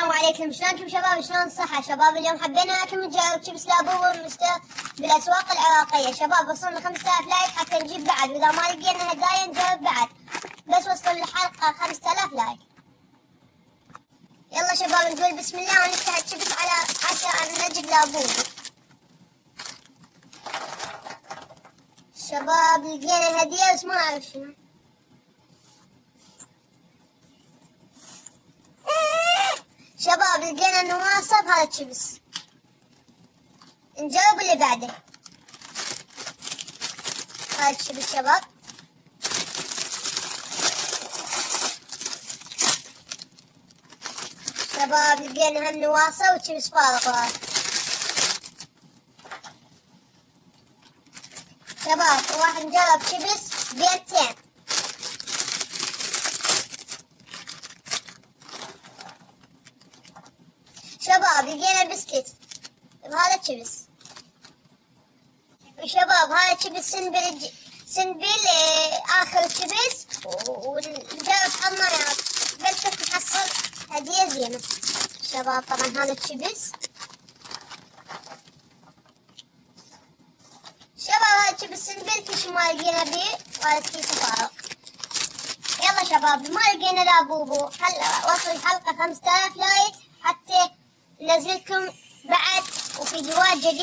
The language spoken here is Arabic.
السلام عليكم، شلونكم شباب؟ شلون الصحة شباب؟ اليوم حبينا لكم نجرب شيبس لابوبو بالأسواق العراقية. شباب وصلنا 5000 لايك حتى نجيب بعد، وإذا ما لقينا هدايا نجرب بعد، بس وصلوا للحلقة 5000 لايك. يلا شباب نقول بسم الله ونفتح الشيبس عشان نجيب لابوبو. شباب لقينا هدية بس ما أعرف شنو. شباب لقينا نواصب هذا الشيبس، نجرب اللي بعده. هذا الشيبس شباب، شباب لقينا هم نواصة وشيبس فارغ. شباب راح نجرب شيبس بينتين. شباب لقينا بسكت بهذا الشيبس. وشباب هذا الشيبس سنبل آخر الشيبس، ونجرب حمايات بنشوف نحصل هدية زينة. شباب طبعا هذا الشيبس. شباب هذا الشيبس سنبل كل شي ما لقينا بيه، وهذا الكيس فارغ. يلا شباب ما لقينا لابوبو، وصل الحلقة 5000 لايك حتى ننزلكم بعد وفيديوهات جديدة.